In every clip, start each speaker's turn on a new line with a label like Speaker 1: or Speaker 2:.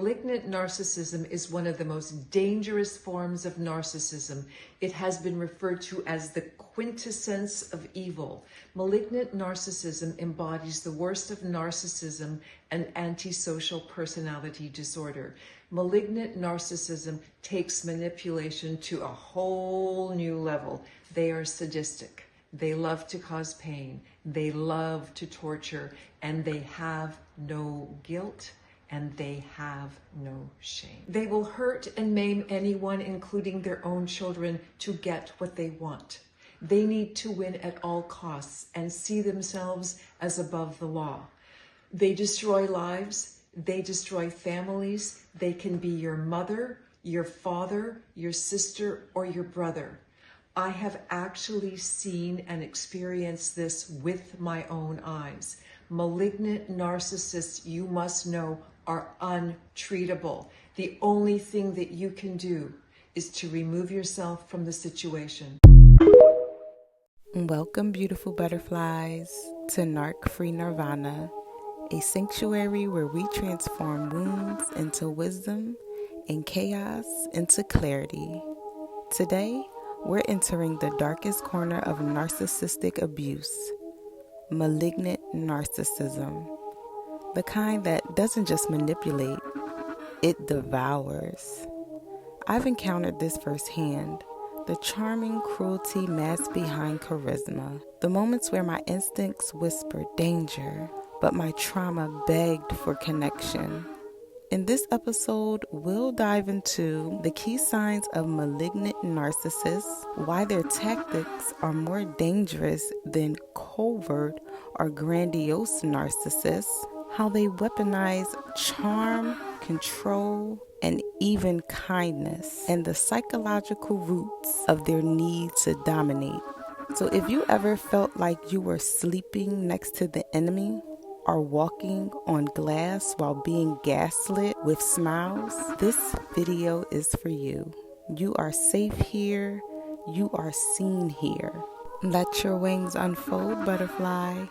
Speaker 1: Malignant narcissism is one of the most dangerous forms of narcissism. It has been referred to as the quintessence of evil. Malignant narcissism embodies the worst of narcissism and antisocial personality disorder. Malignant narcissism takes manipulation to a whole new level. They are sadistic. They love to cause pain. They love to torture, and they have no guilt. And they have no shame. They will hurt and maim anyone, including their own children, to get what they want. They need to win at all costs and see themselves as above the law. They destroy lives. They destroy families. They can be your mother, your father, your sister, or your brother. I have actually seen and experienced this with my own eyes. Malignant narcissists, you must know, are untreatable. The only thing that you can do is to remove yourself from the situation.
Speaker 2: Welcome, beautiful butterflies, to Narc-Free Nirvana, a sanctuary where we transform wounds into wisdom and chaos into clarity. Today, we're entering the darkest corner of narcissistic abuse, malignant narcissism. The kind that doesn't just manipulate, it devours. I've encountered this firsthand, the charming cruelty masked behind charisma, the moments where my instincts whispered danger, but my trauma begged for connection. In this episode, we'll dive into the key signs of malignant narcissists, why their tactics are more dangerous than covert or grandiose narcissists, how they weaponize charm, control, and even kindness, and the psychological roots of their need to dominate. So if you ever felt like you were sleeping next to the enemy or walking on glass while being gaslit with smiles, this video is for you. You are safe here. You are seen here. Let your wings unfold, butterfly.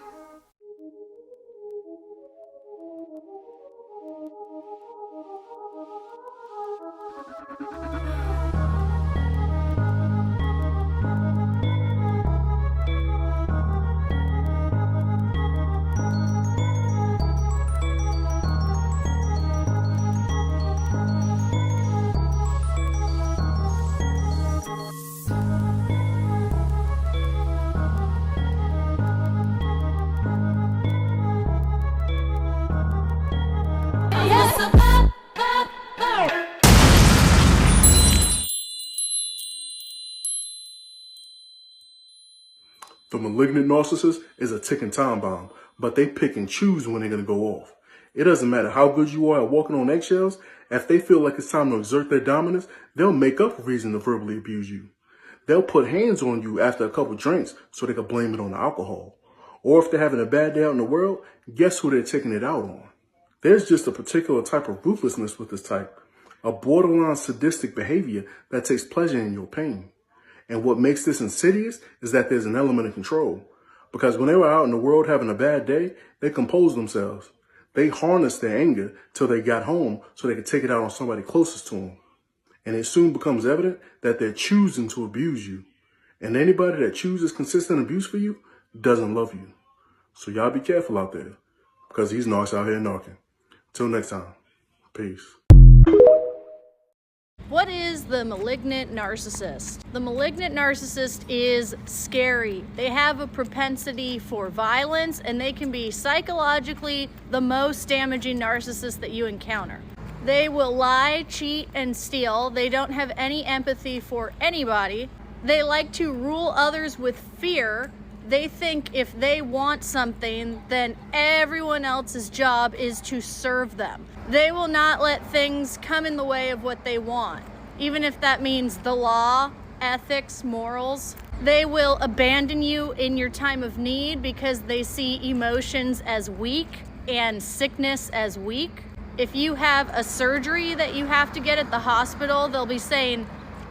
Speaker 3: The malignant narcissist is a ticking time bomb, but they pick and choose when they're going to go off. It doesn't matter how good you are at walking on eggshells. If they feel like it's time to exert their dominance, they'll make up a reason to verbally abuse you. They'll put hands on you after a couple drinks so they can blame it on the alcohol. Or if they're having a bad day out in the world, guess who they're taking it out on? There's just a particular type of ruthlessness with this type, a borderline sadistic behavior that takes pleasure in your pain. And what makes this insidious is that there's an element of control. Because when they were out in the world having a bad day, they composed themselves. They harnessed their anger till they got home so they could take it out on somebody closest to them. And it soon becomes evident that they're choosing to abuse you. And anybody that chooses consistent abuse for you doesn't love you. So y'all be careful out there, because these narcs out here narking. Till next time, peace.
Speaker 4: What is the malignant narcissist? The malignant narcissist is scary. They have a propensity for violence, and they can be psychologically the most damaging narcissist that you encounter. They will lie, cheat, and steal. They don't have any empathy for anybody. They like to rule others with fear. They think if they want something, then everyone else's job is to serve them. They will not let things come in the way of what they want, even if that means the law, ethics, morals. They will abandon you in your time of need because they see emotions as weak and sickness as weak. If you have a surgery that you have to get at the hospital, they'll be saying,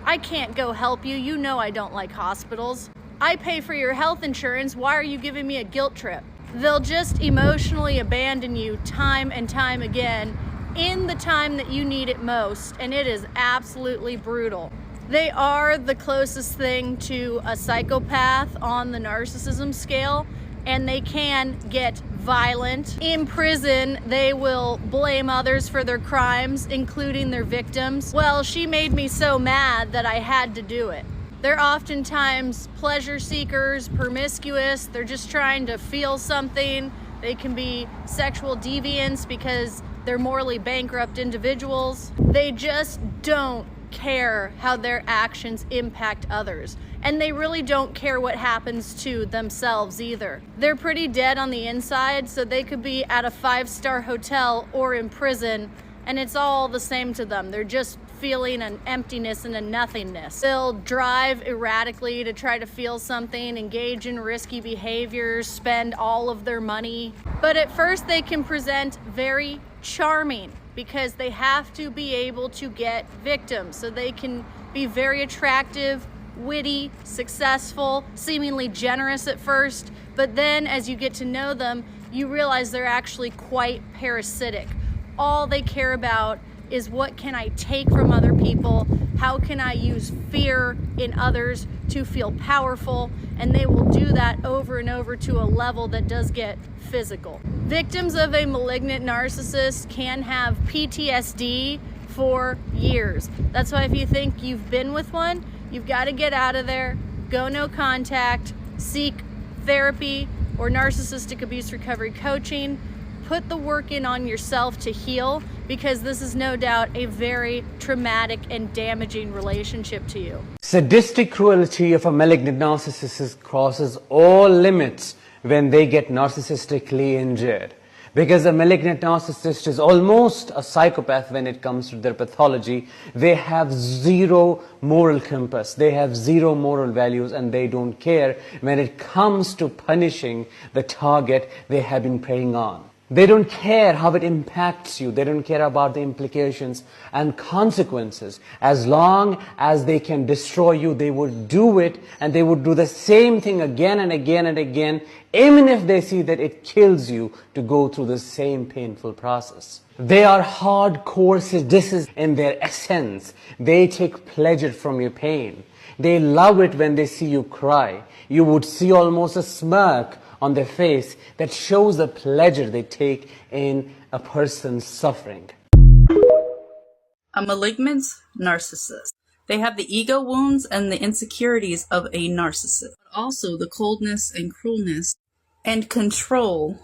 Speaker 4: I can't go help you. You know I don't like hospitals. I pay for your health insurance. Why are you giving me a guilt trip? They'll just emotionally abandon you time and time again in the time that you need it most, and it is absolutely brutal. They are the closest thing to a psychopath on the narcissism scale, and they can get violent. In prison, they will blame others for their crimes, including their victims. Well, she made me so mad that I had to do it. They're oftentimes pleasure seekers, promiscuous, they're just trying to feel something. They can be sexual deviants because they're morally bankrupt individuals. They just don't care how their actions impact others. And they really don't care what happens to themselves either. They're pretty dead on the inside, so they could be at a 5-star hotel or in prison, and it's all the same to them. They're just feeling an emptiness and a nothingness. They'll drive erratically to try to feel something, engage in risky behaviors, spend all of their money. But at first they can present very charming because they have to be able to get victims. So they can be very attractive, witty, successful, seemingly generous at first, but then as you get to know them, you realize they're actually quite parasitic. All they care about is what can I take from other people, how can I use fear in others to feel powerful, and they will do that over and over to a level that does get physical. Victims of a malignant narcissist can have PTSD for years. That's why if you think you've been with one, you've got to get out of there, go no contact, seek therapy or narcissistic abuse recovery coaching. Put the work in on yourself to heal, because this is no doubt a very traumatic and damaging relationship to you.
Speaker 5: Sadistic cruelty of a malignant narcissist crosses all limits when they get narcissistically injured. Because a malignant narcissist is almost a psychopath when it comes to their pathology. They have zero moral compass, they have zero moral values, and they don't care when it comes to punishing the target they have been preying on. They don't care how it impacts you. They don't care about the implications and consequences. As long as they can destroy you, they would do it, and they would do the same thing again and again and again, even if they see that it kills you to go through the same painful process. They are hardcore sadists in their essence. They take pleasure from your pain. They love it when they see you cry. You would see almost a smirk on their face that shows the pleasure they take in a person's suffering.
Speaker 6: A malignant narcissist. They have the ego wounds and the insecurities of a narcissist, but also the coldness and cruelness and control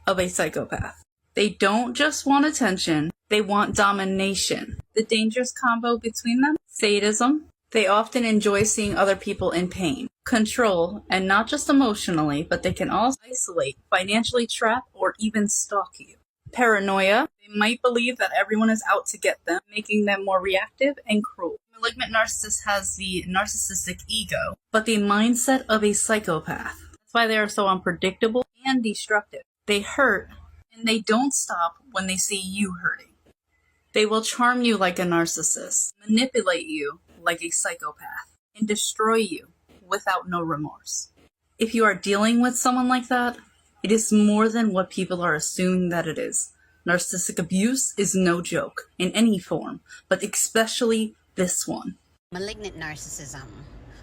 Speaker 6: of a psychopath. They don't just want attention, they want domination. The dangerous combo between them, sadism. They often enjoy seeing other people in pain. Control, and not just emotionally, but they can also isolate, financially trap, or even stalk you. Paranoia. They might believe that everyone is out to get them, making them more reactive and cruel. Malignant narcissist has the narcissistic ego, but the mindset of a psychopath. That's why they are so unpredictable and destructive. They hurt, and they don't stop when they see you hurting. They will charm you like a narcissist, manipulate you like a psychopath, and destroy you without no remorse. If you are dealing with someone like that, it is more than what people are assuming that it is. Narcissistic abuse is no joke in any form, but especially this one.
Speaker 7: Malignant narcissism.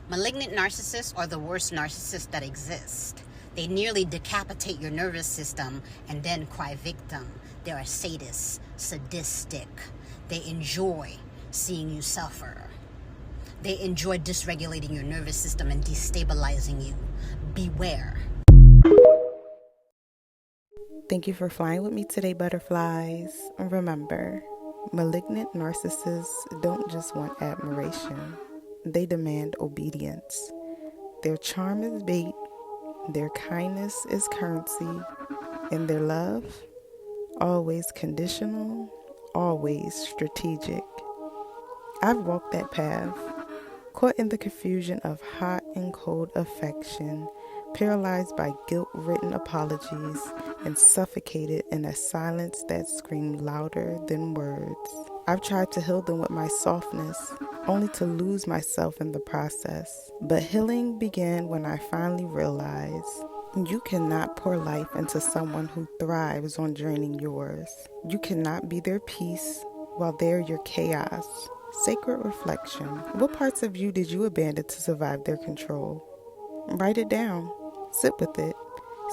Speaker 7: Malignant narcissists are the worst narcissists that exist. They nearly decapitate your nervous system and then cry victim. They are sadists, sadistic. They enjoy seeing you suffer. They enjoy dysregulating your nervous system and destabilizing you. Beware.
Speaker 2: Thank you for flying with me today, butterflies. Remember, malignant narcissists don't just want admiration. They demand obedience. Their charm is bait, their kindness is currency, and their love, always conditional, always strategic. I've walked that path, caught in the confusion of hot and cold affection, paralyzed by guilt-ridden apologies, and suffocated in a silence that screamed louder than words. I've tried to heal them with my softness, only to lose myself in the process. But healing began when I finally realized You cannot pour life into someone who thrives on draining yours. You cannot be their peace while they're your chaos. Sacred reflection. What parts of you did you abandon to survive their control? Write it down. Sit with it.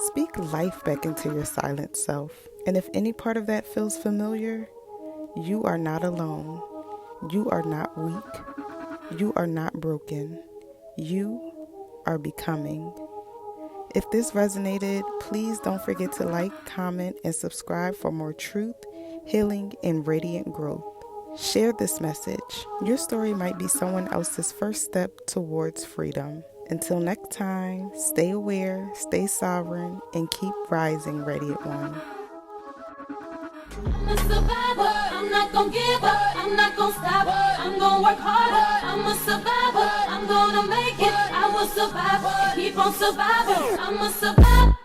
Speaker 2: Speak life back into your silent self. And if any part of that feels familiar, you are not alone. You are not weak. You are not broken. You are becoming. If this resonated, please don't forget to like, comment, and subscribe for more truth, healing, and radiant growth. Share this message. Your story might be someone else's first step towards freedom. Until next time, stay aware, stay sovereign, and keep rising, Radiant One.
Speaker 8: I'm a survivor, I'm not gonna give up, I'm not gonna stop, I'm gonna work harder, I'm a survivor, I'm gonna make it, I will survive, keep on surviving, I'm a survivor.